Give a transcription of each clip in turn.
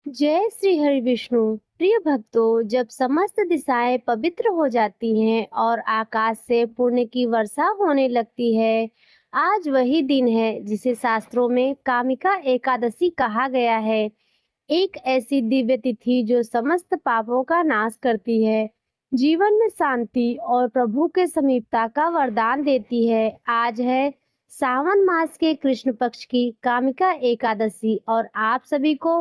जय श्री हरि विष्णु। प्रिय भक्तों, जब समस्त दिशाएं पवित्र हो जाती हैं और आकाश से पुण्य की वर्षा होने लगती है, आज वही दिन है जिसे शास्त्रों में कामिका एकादशी कहा गया है। एक ऐसी दिव्य तिथि जो समस्त पापों का नाश करती है, जीवन में शांति और प्रभु के समीपता का वरदान देती है। आज है सावन मास के कृष्ण पक्ष की कामिका एकादशी और आप सभी को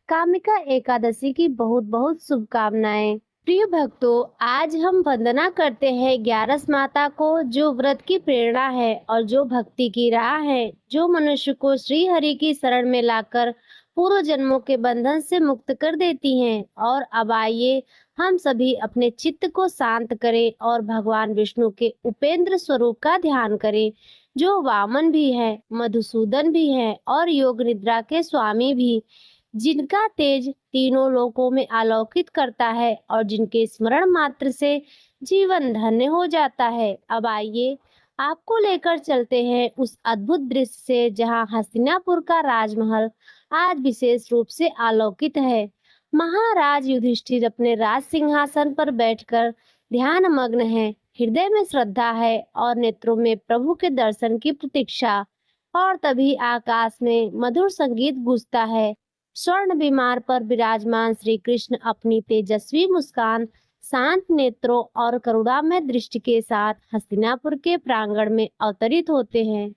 कामिका एकादशी की बहुत बहुत शुभकामनाएं। प्रिय भक्तों, आज हम वंदना करते हैं ग्यारस माता को, जो व्रत की प्रेरणा है और जो भक्ति की राह है, जो मनुष्य को श्री हरि की शरण में लाकर पूर्व जन्मों के बंधन से मुक्त कर देती हैं। और अब आइए हम सभी अपने चित्त को शांत करें और भगवान विष्णु के उपेंद्र स्वरूप का ध्यान करें, जो वामन भी है, मधुसूदन भी है और योग निद्रा के स्वामी भी, जिनका तेज तीनों लोकों में आलोकित करता है और जिनके स्मरण मात्र से जीवन धन्य हो जाता है। अब आइए आपको लेकर चलते हैं उस अद्भुत दृश्य से, जहां हस्तिनापुर का राजमहल आज विशेष रूप से आलोकित है। महाराज युधिष्ठिर अपने राज सिंहासन पर बैठकर ध्यान मग्न है। हृदय में श्रद्धा है और नेत्रों में प्रभु के दर्शन की प्रतीक्षा। और तभी आकाश में मधुर संगीत गूंजता है। स्वर्ण विमान पर विराजमान श्री कृष्ण अपनी तेजस्वी मुस्कान, शांत नेत्रों और करुणामय दृष्टि के साथ हस्तिनापुर के प्रांगण में अवतरित होते हैं।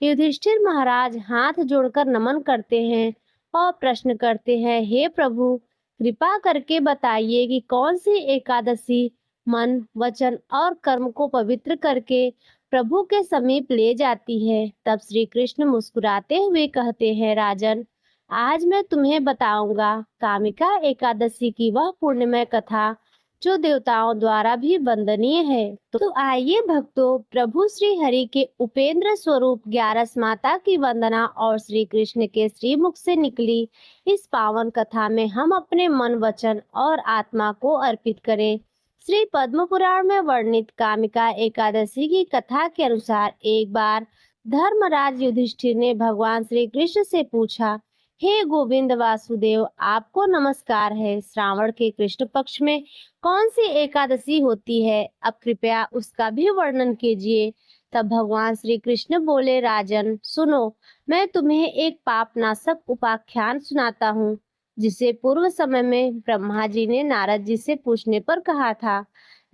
युधिष्ठिर महाराज हाथ जोड़कर नमन करते हैं और प्रश्न करते हैं, हे प्रभु, कृपा करके बताइए कि कौन सी एकादशी मन, वचन और कर्म को पवित्र करके प्रभु के समीप ले जाती है। तब श्री कृष्ण मुस्कुराते हुए कहते हैं, राजन, आज मैं तुम्हें बताऊंगा कामिका एकादशी की वह पुण्यमय कथा जो देवताओं द्वारा भी वंदनीय है। तो आइए भक्तों, प्रभु श्री हरि के उपेंद्र स्वरूप ग्यारस माता की वंदना और श्री कृष्ण के श्रीमुख से निकली इस पावन कथा में हम अपने मन, वचन और आत्मा को अर्पित करें। श्री पद्म पुराण में वर्णित कामिका एकादशी की कथा के अनुसार एक बार धर्मराज युधिष्ठिर ने भगवान श्री कृष्ण से पूछा, हे गोविंद वासुदेव, आपको नमस्कार है। श्रावण के कृष्ण पक्ष में कौन सी एकादशी होती है? अब कृपया उसका भी वर्णन कीजिए। तब भगवान श्री कृष्ण बोले, राजन सुनो, मैं तुम्हें एक पापनाशक उपाख्यान सुनाता हूँ, जिसे पूर्व समय में ब्रह्मा जी ने नारद जी से पूछने पर कहा था।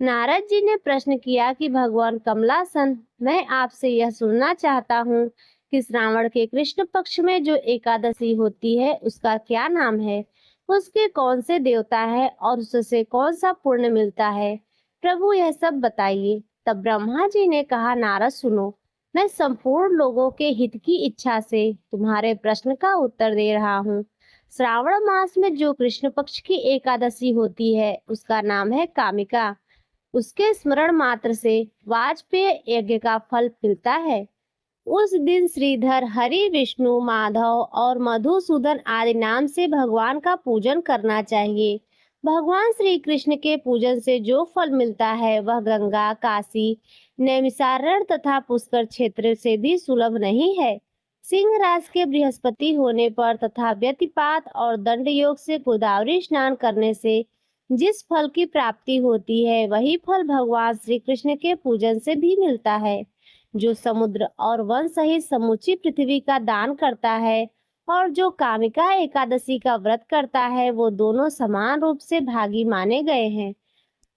नारद जी ने प्रश्न किया कि भगवान कमलासन, मैं आपसे यह सुनना चाहता हूँ कि श्रावण के कृष्ण पक्ष में जो एकादशी होती है उसका क्या नाम है, उसके कौन से देवता है और उससे कौन सा पुण्य मिलता है। प्रभु यह सब बताइए। तब ब्रह्मा जी ने कहा, नारद सुनो, मैं संपूर्ण लोगों के हित की इच्छा से तुम्हारे प्रश्न का उत्तर दे रहा हूँ। श्रावण मास में जो कृष्ण पक्ष की एकादशी होती है उसका नाम है कामिका। उसके स्मरण मात्र से वाजपेय यज्ञ का फल मिलता है। उस दिन श्रीधर, हरि, विष्णु, माधव और मधुसूदन आदि नाम से भगवान का पूजन करना चाहिए। भगवान श्री कृष्ण के पूजन से जो फल मिलता है वह गंगा, काशी, नैमिषारण्य तथा पुष्कर क्षेत्र से भी सुलभ नहीं है। सिंह राशि के बृहस्पति होने पर तथा व्यतिपात और दंड योग से गोदावरी स्नान करने से जिस फल की प्राप्ति होती है, वही फल भगवान श्री कृष्ण के पूजन से भी मिलता है। जो समुद्र और वन सहित समूची पृथ्वी का दान करता है और जो कामिका एकादशी का व्रत करता है, वो दोनों समान रूप से भागी माने गए हैं।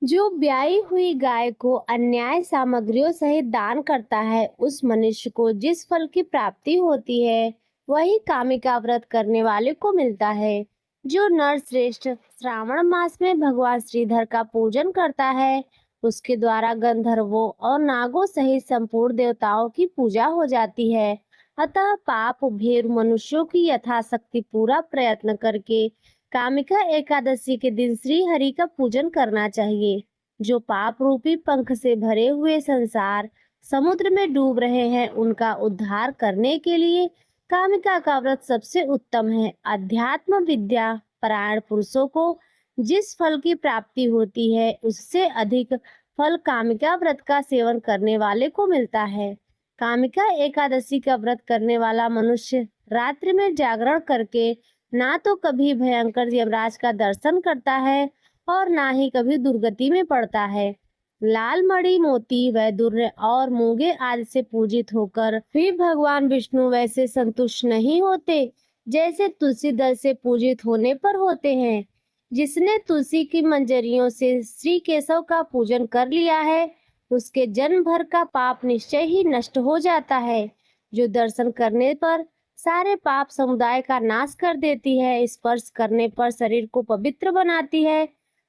जो ब्याई हुई गाय को अन्याय सामग्रियों सहित दान करता है, उस मनुष्य को जिस फल की प्राप्ति होती है, वही कामिका व्रत करने वाले को मिलता है। जो नर श्रेष्ठ श्रावण मास में भगवान श्रीधर का पूजन करता है, उसके द्वारा गंधर्वों और नागों सहित संपूर्ण देवताओं की पूजा हो जाती है। अतः पाप भेर मनुष्यों की यथाशक्ति पूरा प्रयत्न करके कामिका एकादशी के दिन श्री हरि का पूजन करना चाहिए। जो पाप रूपी पंख से भरे हुए संसार समुद्र में डूब रहे हैं, उनका उद्धार करने के लिए कामिका का व्रत सबसे उत्तम है। अध्यात्म विद्या परायण पुरुषों को जिस फल की प्राप्ति होती है, उससे अधिक फल कामिका व्रत का सेवन करने वाले को मिलता है। कामिका एकादशी का व्रत करने वाला मनुष्य रात्रि में जागरण करके ना तो कभी भयंकर यमराज का दर्शन करता है और ना ही कभी दुर्गति में पड़ता है। लाल मणि, मोती, वैदुर्य और मूंगे आदि से पूजित होकर भी भगवान विष्णु वैसे संतुष्ट नहीं होते जैसे तुलसी दल से पूजित होने पर होते हैं। जिसने तुलसी की मंजरियों से श्री केशव का पूजन कर लिया है, उसके जन्म भर का पाप निश्चय ही नष्ट हो जाता है। जो दर्शन करने पर सारे पाप समुदाय का नाश कर देती है, स्पर्श करने पर शरीर को पवित्र बनाती है,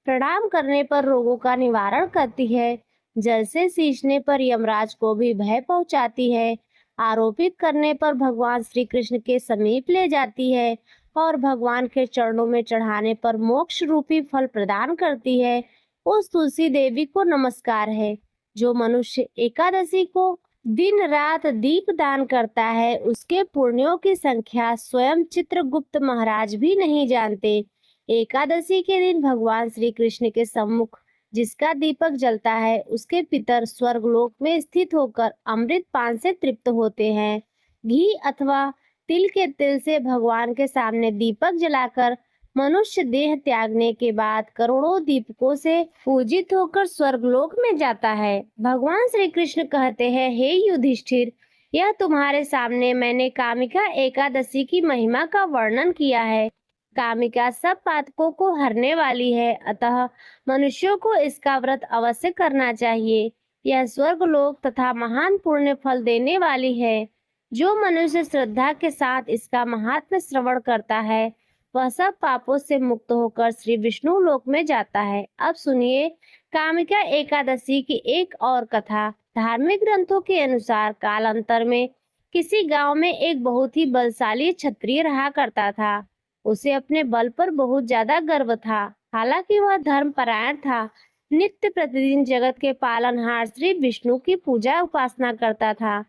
प्रणाम करने पर रोगों का निवारण करती है, जल से सींचने पर यमराज को भी भय पहुंचाती है, आरोपित करने पर भगवान श्री कृष्ण के समीप ले जाती है और भगवान के चरणों में चढ़ाने पर मोक्ष रूपी फल प्रदान करती है, उस तुलसी देवी को नमस्कार है। जो मनुष्य एकादशी को दिन रात दीप दान करता है, उसके पुण्यों की संख्या स्वयं चित्रगुप्त महाराज भी नहीं जानते। एकादशी के दिन भगवान श्री कृष्ण के सम्मुख जिसका दीपक जलता है, उसके पितर स्वर्गलोक में स्थित होकर अमृत पान से तृप्त होते हैं। घी अथवा तिल के तेल से भगवान के सामने दीपक जलाकर मनुष्य देह त्यागने के बाद करोड़ों दीपकों से पूजित होकर स्वर्गलोक में जाता है। भगवान श्री कृष्ण कहते हैं, हे युधिष्ठिर, यह तुम्हारे सामने मैंने कामिका एकादशी की महिमा का वर्णन किया है। कामिका सब पातकों को हरने वाली है, अतः मनुष्यों को इसका व्रत अवश्य करना चाहिए। यह स्वर्गलोक तथा महान पुण्य फल देने वाली है। जो मनुष्य श्रद्धा के साथ इसका महात्म्य श्रवण करता है, वह सब पापों से मुक्त होकर श्री विष्णु लोक में जाता है। अब सुनिए कामिका एकादशी की एक और कथा। धार्मिक ग्रंथों के अनुसार कालांतर में किसी गांव में एक बहुत ही बलशाली क्षत्रिय रहा करता था। उसे अपने बल पर बहुत ज्यादा गर्व था। हालांकि वह धर्मपरायण था, नित्य प्रतिदिन जगत के पालनहार श्री विष्णु की पूजा उपासना करता था।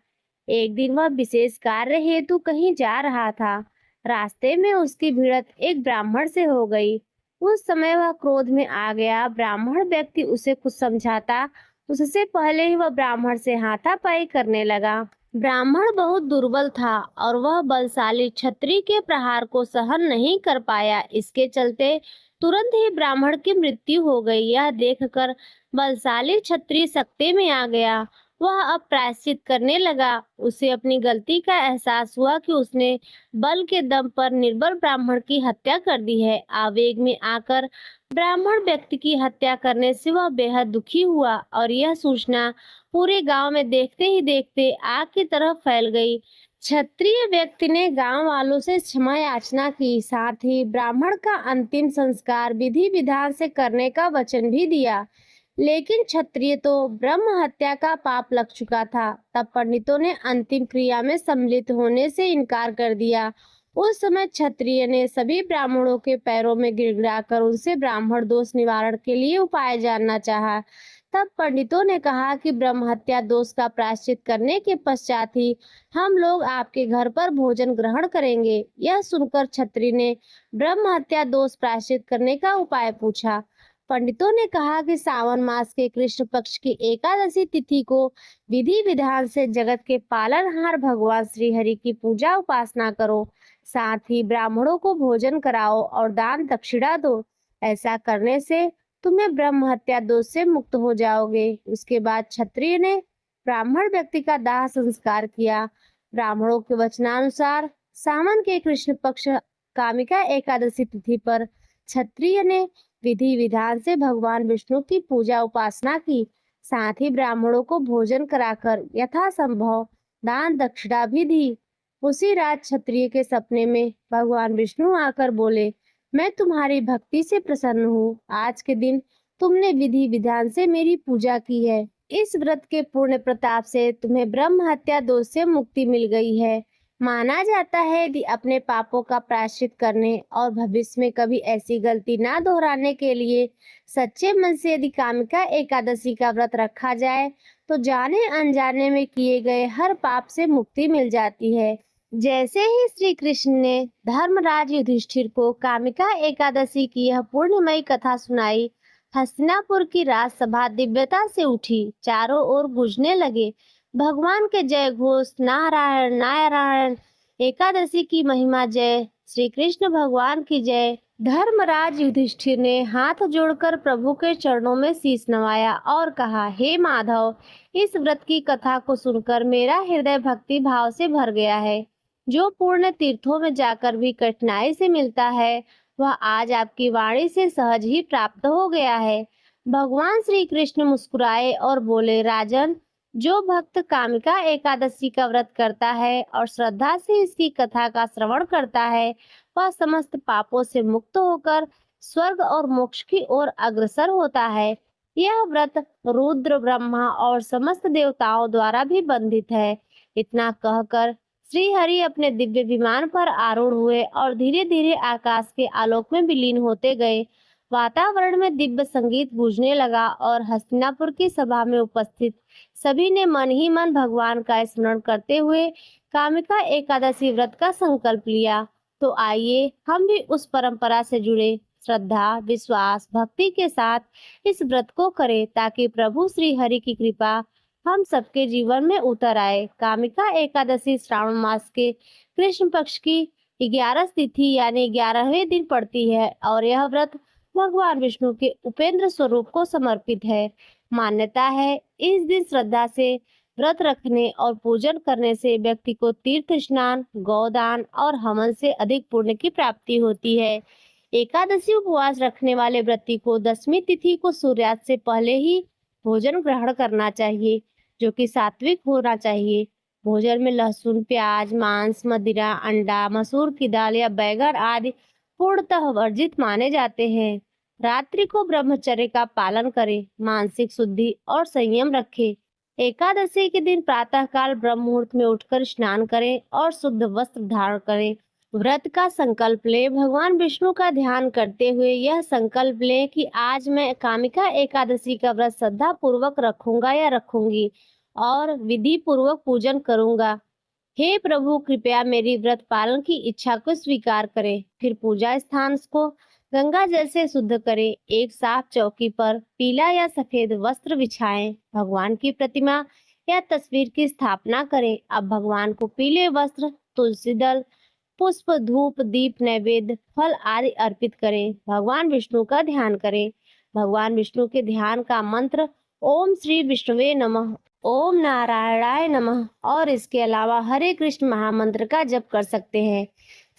एक दिन वह विशेष कार्य हेतु कहीं जा रहा था। रास्ते में उसकी भिड़ंत एक ब्राह्मण से हो गई। उस समय वह क्रोध में आ गया। ब्राह्मण व्यक्ति उसे कुछ समझाता उससे पहले ही वह ब्राह्मण से हाथापाई करने लगा। ब्राह्मण बहुत दुर्बल था और वह बलशाली क्षत्रिय के प्रहार को सहन नहीं कर पाया। इसके चलते तुरंत ही ब्राह्मण की मृत्यु हो गई। यह देखकर बलशाली क्षत्रिय सकते में आ गया। वह अब प्रायश्चित करने लगा। उसे अपनी गलती का एहसास हुआ कि उसने बल के दम पर निर्बल ब्राह्मण की हत्या कर दी है। आवेग में आकर ब्राह्मण व्यक्ति की हत्या करने से वह बेहद दुखी हुआ और यह सूचना पूरे गांव में देखते ही देखते आग की तरह फैल गई। क्षत्रिय व्यक्ति ने गांव वालों से क्षमा याचना की, साथ ही ब्राह्मण का अंतिम संस्कार विधि विधान से करने का वचन भी दिया। लेकिन क्षत्रिय तो ब्रह्म हत्या का पाप लग चुका था। तब पंडितों ने अंतिम क्रिया में सम्मिलित होने से इनकार कर दिया। उस समय क्षत्रिय ने सभी ब्राह्मणों के पैरों में गिड़गिड़ाकर उनसे ब्राह्मण दोष निवारण के लिए उपाय जानना चाहा। तब पंडितों ने कहा कि ब्रह्म हत्या दोष का प्रायश्चित करने के पश्चात ही हम लोग आपके घर पर भोजन ग्रहण करेंगे। यह सुनकर क्षत्रिय ने ब्रह्म हत्या दोष प्रायश्चित करने का उपाय पूछा। पंडितों ने कहा कि सावन मास के कृष्ण पक्ष की एकादशी तिथि को विधि विधान से जगत के पालनहार भगवान श्री हरि की पूजा उपासना करो, साथ ही ब्राह्मणों को भोजन कराओ और दान दक्षिणा दो। ऐसा करने से तुम्हें ब्रह्म हत्या दोष से मुक्त हो जाओगे। उसके बाद क्षत्रिय ने ब्राह्मण व्यक्ति का दाह संस्कार किया। ब्राह्मणों के वचनानुसार सावन के कृष्ण पक्ष कामिका एकादशी तिथि पर क्षत्रिय ने विधि विधान से भगवान विष्णु की पूजा उपासना की, साथ ही ब्राह्मणों को भोजन कराकर यथासंभव दान दक्षिणा भी दी। उसी रात क्षत्रिय के सपने में भगवान विष्णु आकर बोले, मैं तुम्हारी भक्ति से प्रसन्न हूँ। आज के दिन तुमने विधि विधान से मेरी पूजा की है। इस व्रत के पुण्य प्रताप से तुम्हें ब्रह्म हत्या दोष से मुक्ति मिल गई है। माना जाता है कि अपने पापों का प्रायश्चित करने और भविष्य में कभी ऐसी गलती ना दोहराने के लिए सच्चे मन से यदि कामिका एकादशी का व्रत रखा जाए तो जाने अनजाने में किए गए हर पाप से मुक्ति मिल जाती है। जैसे ही श्री कृष्ण ने धर्मराज युधिष्ठिर को कामिका एकादशी की यह पूर्णमयी कथा सुनाई, हस्तिनापुर की राजसभा दिव्यता से उठी। चारों ओर गूंजने लगे भगवान के जय घोष, नारायण नारायण, एकादशी की महिमा जय, श्री कृष्ण भगवान की जय। धर्मराज युधिष्ठिर ने हाथ जोड़कर प्रभु के चरणों में शीश नवाया और कहा, हे माधव, इस व्रत की कथा को सुनकर मेरा हृदय भक्ति भाव से भर गया है। जो पुण्य तीर्थों में जाकर भी कठिनाई से मिलता है, वह आज आपकी वाणी से सहज ही प्राप्त हो गया है। भगवान श्री कृष्ण मुस्कुराए और बोले, राजन, जो भक्त कामिका एकादशी का व्रत करता है और श्रद्धा से इसकी कथा का श्रवण करता है, वह समस्त पापों से मुक्त होकर स्वर्ग और मोक्ष की ओर अग्रसर होता है। यह व्रत रुद्र, ब्रह्मा और समस्त देवताओं द्वारा भी बंधित है। इतना कहकर श्री हरि अपने दिव्य विमान पर आरूढ़ हुए और धीरे धीरे आकाश के आलोक में विलीन होते गए। वातावरण में दिव्य संगीत गूंजने लगा और हस्तिनापुर की सभा में उपस्थित सभी ने मन ही मन भगवान का स्मरण करते हुए कामिका एकादशी व्रत का संकल्प लिया। तो आइए हम भी उस परंपरा से जुड़े श्रद्धा, विश्वास, भक्ति के साथ इस व्रत को करें, ताकि प्रभु श्री हरि की कृपा हम सबके जीवन में उतर आए। कामिका एकादशी श्रावण मास के कृष्ण पक्ष की 11 तिथि यानी 11वें दिन पड़ती है और यह व्रत भगवान विष्णु के उपेंद्र स्वरूप को समर्पित है। मान्यता है, इस दिन श्रद्धा से व्रत रखने और पूजन करने से व्यक्ति को तीर्थ स्नान, गोदान और हवन से अधिक पुण्य की प्राप्ति होती है। एकादशी उपवास रखने वाले व्रती को 10वीं तिथि को सूर्यास्त से पहले ही भोजन ग्रहण करना चाहिए, जो कि सात्विक होना चाहिए। भोजन में लहसुन, प्याज, मांस, मदिरा, अंडा, मसूर की दाल या बैगन आदि पूर्णतः वर्जित माने जाते हैं। रात्रि को ब्रह्मचर्य का पालन करें, मानसिक शुद्धि और संयम रखें। एकादशी के दिन प्रातःकाल ब्रह्म मुहूर्त में उठकर स्नान करें और शुद्ध वस्त्र धारण करें। व्रत का संकल्प लें। भगवान विष्णु का ध्यान करते हुए यह संकल्प लें कि आज मैं कामिका एकादशी का व्रत श्रद्धा पूर्वक रखूंगा या रखूंगी और विधि पूर्वक पूजन करूंगा। हे प्रभु, कृपया मेरी व्रत पालन की इच्छा को स्वीकार करें। फिर पूजा स्थान को गंगा जल से शुद्ध करें। एक साफ चौकी पर पीला या सफेद वस्त्र बिछाएं। भगवान की प्रतिमा या तस्वीर की स्थापना करें। अब भगवान को पीले वस्त्र, तुलसी दल, पुष्प, धूप, दीप, नैवेद्य, फल आदि अर्पित करें। भगवान विष्णु का ध्यान करें। भगवान विष्णु के ध्यान का मंत्र ओम श्री विष्णुवे नमः, ओम नारायणाय नमः और इसके अलावा हरे कृष्ण महामंत्र का जप कर सकते हैं।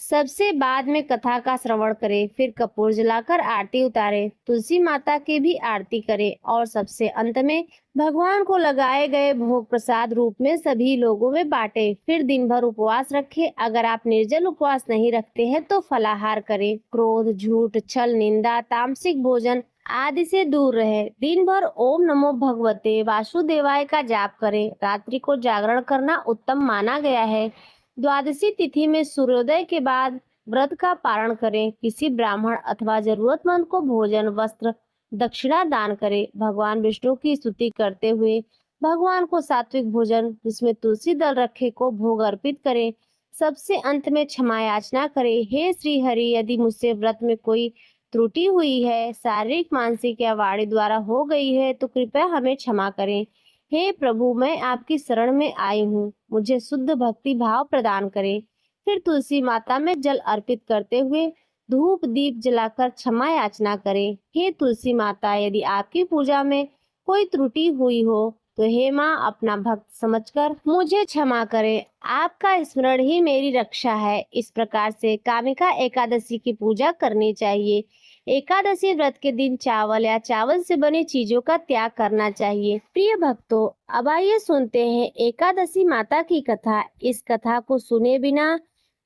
सबसे बाद में कथा का श्रवण करें, फिर कपूर जलाकर आरती उतारें, तुलसी माता की भी आरती करें और सबसे अंत में भगवान को लगाए गए भोग प्रसाद रूप में सभी लोगों में बांटे। फिर दिन भर उपवास रखें। अगर आप निर्जल उपवास नहीं रखते हैं तो फलाहार करें। क्रोध, झूठ, छल, निंदा, तामसिक भोजन आदि से दूर रहे। दिन भर ओम नमो भगवते वासुदेवाय का जाप करें। रात्रि को जागरण करना उत्तम माना गया है। द्वादशी तिथि में सूर्योदय के बाद व्रत का पारण करें। किसी ब्राह्मण अथवा जरूरतमंद को भोजन, वस्त्र, दक्षिणा दान करें। भगवान विष्णु की स्तुति करते हुए भगवान को सात्विक भोजन जिसमें तुलसी दल रखे को भोग अर्पित करें। सबसे अंत में क्षमा याचना करें, हे श्री हरि, यदि मुझसे व्रत में कोई त्रुटि हुई है, शारीरिक, मानसिक या वाणी द्वारा हो गई है, तो कृपया हमें क्षमा करें। हे प्रभु, मैं आपकी शरण में आई हूँ, मुझे शुद्ध भक्ति भाव प्रदान करें। फिर तुलसी माता में जल अर्पित करते हुए धूप दीप जलाकर क्षमा याचना करें। हे तुलसी माता, यदि आपकी पूजा में कोई त्रुटि हुई हो तो हे माँ, अपना भक्त समझकर मुझे क्षमा करें। आपका स्मरण ही मेरी रक्षा है। इस प्रकार से कामिका एकादशी की पूजा करनी चाहिए। एकादशी व्रत के दिन चावल या चावल से बनी चीजों का त्याग करना चाहिए। प्रिय भक्तों, अब आइए सुनते हैं एकादशी माता की कथा। इस कथा को सुने बिना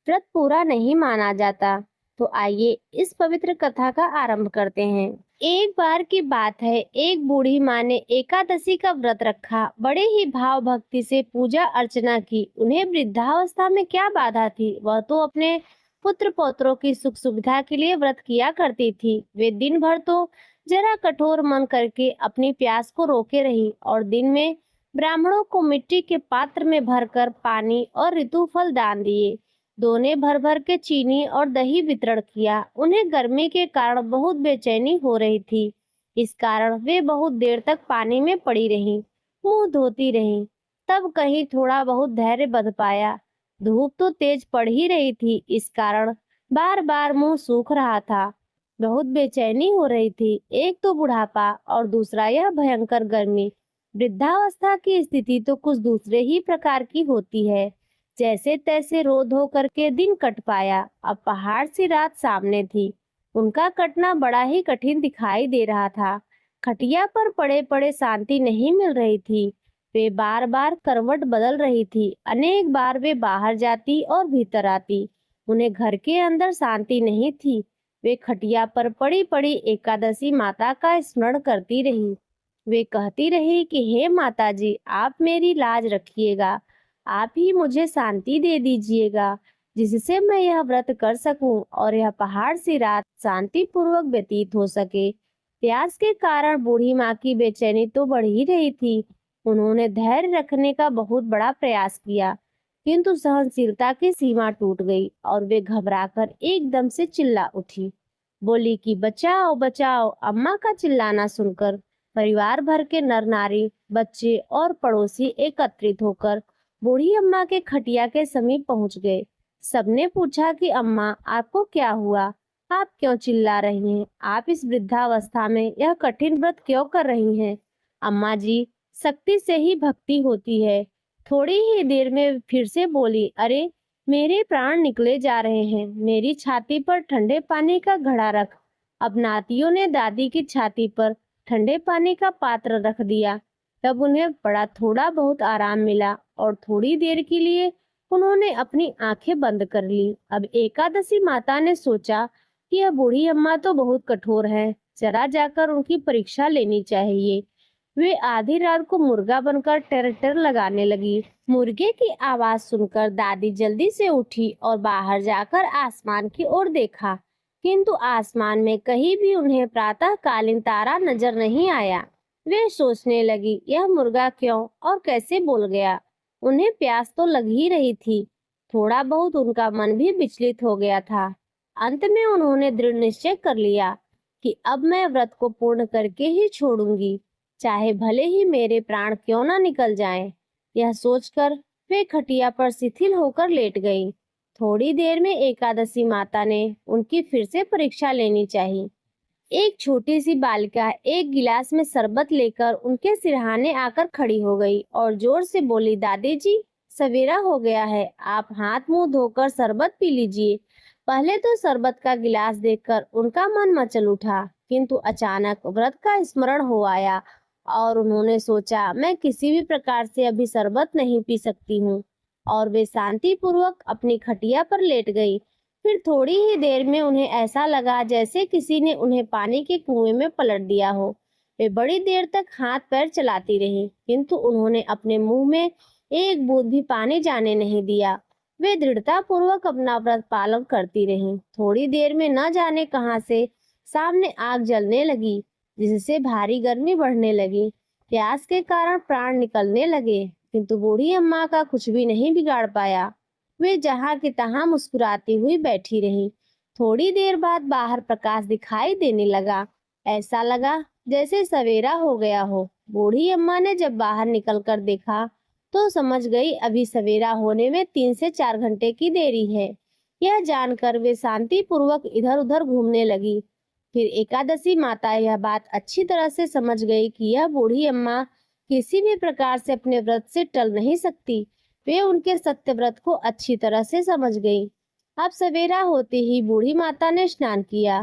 व्रत पूरा नहीं माना जाता। तो आइए इस पवित्र कथा का आरंभ करते हैं। एक बार की बात है, एक बूढ़ी माँ ने एकादशी का व्रत रखा। बड़े ही भाव भक्ति से पूजा अर्चना की। उन्हें वृद्धावस्था में क्या बाधा थी, वह तो अपने पुत्र पौत्रों की सुख सुविधा के लिए व्रत किया करती थी। वे दिन भर तो जरा कठोर मन करके अपनी प्यास को रोके रही और दिन में ब्राह्मणों को मिट्टी के पात्र में भरकर पानी और ऋतु फल दान दिए। दोने भर भर के चीनी और दही वितरण किया। उन्हें गर्मी के कारण बहुत बेचैनी हो रही थी। इस कारण वे बहुत देर तक पानी में पड़ी रहीं, मुंह धोती रहीं। तब कहीं थोड़ा बहुत धैर्य बंध पाया। धूप तो तेज पड़ ही रही थी, इस कारण बार बार मुंह सूख रहा था। बहुत बेचैनी हो रही थी। एक तो बुढ़ापा और दूसरा यह भयंकर गर्मी। वृद्धावस्था की स्थिति तो कुछ दूसरे ही प्रकार की होती है। जैसे तैसे रो धो करके दिन कट पाया। अब पहाड़ सी रात सामने थी। उनका कटना बड़ा ही कठिन दिखाई दे रहा था। खटिया पर पड़े पड़े शांति नहीं मिल रही थी। वे बार बार करवट बदल रही थी। अनेक बार वे बाहर जाती और भीतर आती। उन्हें घर के अंदर शांति नहीं थी। वे खटिया पर पड़ी पड़ी एकादशी माता का स्मरण करती रही। वे कहती रही कि हे माता जी, आप मेरी लाज रखिएगा। आप ही मुझे शांति दे दीजिएगा, जिससे मैं यह व्रत कर सकूं और यह पहाड़ सी रात शांति पूर्वक व्यतीत हो सके। प्यास के कारण बूढ़ी माँ की बेचैनी तो बढ़ ही रही थी। उन्होंने धैर्य रखने का बहुत बड़ा प्रयास किया, किंतु सहनशीलता की सीमा टूट गई और वे घबराकर एकदम से चिल्ला उठी। बोली कि बचाओ बचाओ। अम्मा का चिल्लाना सुनकर परिवार भर के नर नारी, बच्चे और पड़ोसी एकत्रित होकर बूढ़ी अम्मा के खटिया के समीप पहुंच गए। सबने पूछा कि अम्मा, आपको क्या हुआ? आप क्यों चिल्ला रही हैं? आप इस वृद्धावस्था में यह कठिन व्रत क्यों कर रही हैं? अम्मा जी, शक्ति से ही भक्ति होती है। थोड़ी ही देर में फिर से बोली, अरे मेरे प्राण निकले जा रहे हैं। मेरी छाती पर ठंडे पानी का घड़ा रख। अब नातियों ने दादी की छाती पर ठंडे पानी का पात्र रख दिया। तब उन्हें बड़ा थोड़ा बहुत आराम मिला और थोड़ी देर के लिए उन्होंने अपनी आंखें बंद कर ली। अब एकादशी माता ने सोचा कि यह बूढ़ी अम्मा तो बहुत कठोर है, जरा जाकर उनकी परीक्षा लेनी चाहिए। वे आधी रात को मुर्गा बनकर टर टर लगाने लगी। मुर्गे की आवाज सुनकर दादी जल्दी से उठी और बाहर जाकर आसमान की ओर देखा, किंतु आसमान में कहीं भी उन्हें प्रातःकालीन तारा नजर नहीं आया। वे सोचने लगी, यह मुर्गा क्यों और कैसे बोल गया? उन्हें प्यास तो लग ही रही थी। थोड़ा बहुत उनका मन भी विचलित हो गया था। अंत में उन्होंने दृढ़ निश्चय कर लिया कि अब मैं व्रत को पूर्ण करके ही छोड़ूंगी, चाहे भले ही मेरे प्राण क्यों ना निकल जाएं। यह सोचकर वे खटिया पर शिथिल होकर लेट गईं। थोड़ी देर में एकादशी माता ने उनकी फिर से परीक्षा लेनी चाहिए। एक छोटी सी बालिका एक गिलास में शरबत लेकर उनके सिरहाने आकर खड़ी हो गई और जोर से बोली, दादी जी, सवेरा हो गया है, आप हाथ मुंह धोकर शरबत पी लीजिए। पहले तो शरबत का गिलास देखकर उनका मन मचल उठा, किंतु अचानक व्रत का स्मरण हो आया और उन्होंने सोचा, मैं किसी भी प्रकार से अभी शरबत नहीं पी सकती हूँ। और वे शांति पूर्वक अपनी खटिया पर लेट गई। फिर थोड़ी ही देर में उन्हें ऐसा लगा जैसे किसी ने उन्हें पानी के कुएं में पलट दिया हो। वे बड़ी देर तक हाथ पैर चलाती रही, किंतु उन्होंने अपने मुंह में एक बूंद भी पानी जाने नहीं दिया। वे दृढ़ता पूर्वक अपना व्रत पालन करती रहीं। थोड़ी देर में न जाने कहां से सामने आग जलने लगी, जिससे भारी गर्मी बढ़ने लगी। प्यास के कारण प्राण निकलने लगे, किंतु बूढ़ी अम्मा का कुछ भी नहीं बिगाड़ पाया। वे जहां की तहां मुस्कुराती हुई बैठी रहीं। थोड़ी देर बाद बाहर प्रकाश दिखाई देने लगा। ऐसा लगा जैसे सवेरा हो गया हो। बूढ़ी अम्मा ने जब बाहर निकलकर देखा तो समझ गई अभी सवेरा होने में 3 से 4 घंटे की देरी है। यह जानकर वे शांति पूर्वक इधर उधर घूमने लगी। फिर एकादशी माता यह बात अच्छी तरह से समझ गई कि यह बूढ़ी अम्मा किसी भी प्रकार से अपने व्रत से टल नहीं सकती। वे उनके सत्य व्रत को अच्छी तरह से समझ गई। अब सवेरा होते ही बूढ़ी माता ने स्नान किया,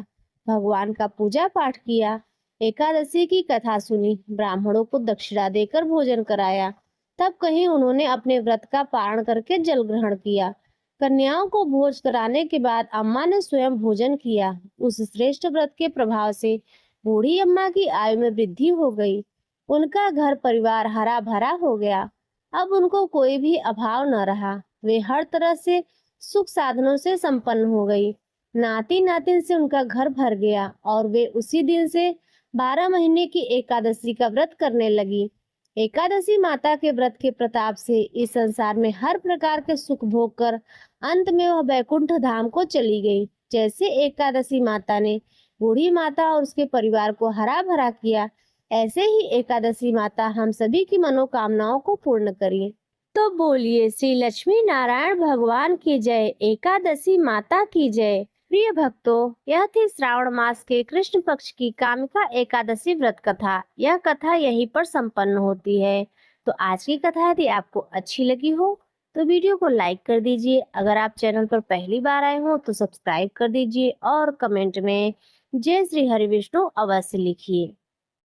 भगवान का पूजा पाठ किया, एकादशी की कथा सुनी, ब्राह्मणों को दक्षिणा देकर भोजन कराया। तब कहीं उन्होंने अपने व्रत का पारण करके जल ग्रहण किया। कन्याओं को भोज कराने के बाद अम्मा ने स्वयं भोजन किया। उस श्रेष्ठ व्रत के प्रभाव से बूढ़ी अम्मा की आयु में वृद्धि हो गई। उनका घर परिवार हरा भरा हो गया। अब उनको कोई भी अभाव न रहा। वे हर तरह से सुख साधनों से संपन्न हो गई। नाती नातिन से उनका घर भर गया और वे उसी दिन से 12 महीने की एकादशी का व्रत करने लगी। एकादशी माता के व्रत के प्रताप से इस संसार में हर प्रकार के सुख भोग कर अंत में वह बैकुंठ धाम को चली गई। जैसे एकादशी माता ने बूढ़ी माता और उसके परिवार को हरा भरा किया, ऐसे ही एकादशी माता हम सभी की मनोकामनाओं को पूर्ण करिए। तो बोलिए श्री लक्ष्मी नारायण भगवान की जय, एकादशी माता की जय। प्रिय भक्तों, यह थी श्रावण मास के कृष्ण पक्ष की कामिका एकादशी व्रत कथा। यह कथा यहीं पर संपन्न होती है। तो आज की कथा यदि आपको अच्छी लगी हो तो वीडियो को लाइक कर दीजिए। अगर आप चैनल पर पहली बार आए हो तो सब्सक्राइब कर दीजिए और कमेंट में जय श्री हरि विष्णु अवश्य लिखिए।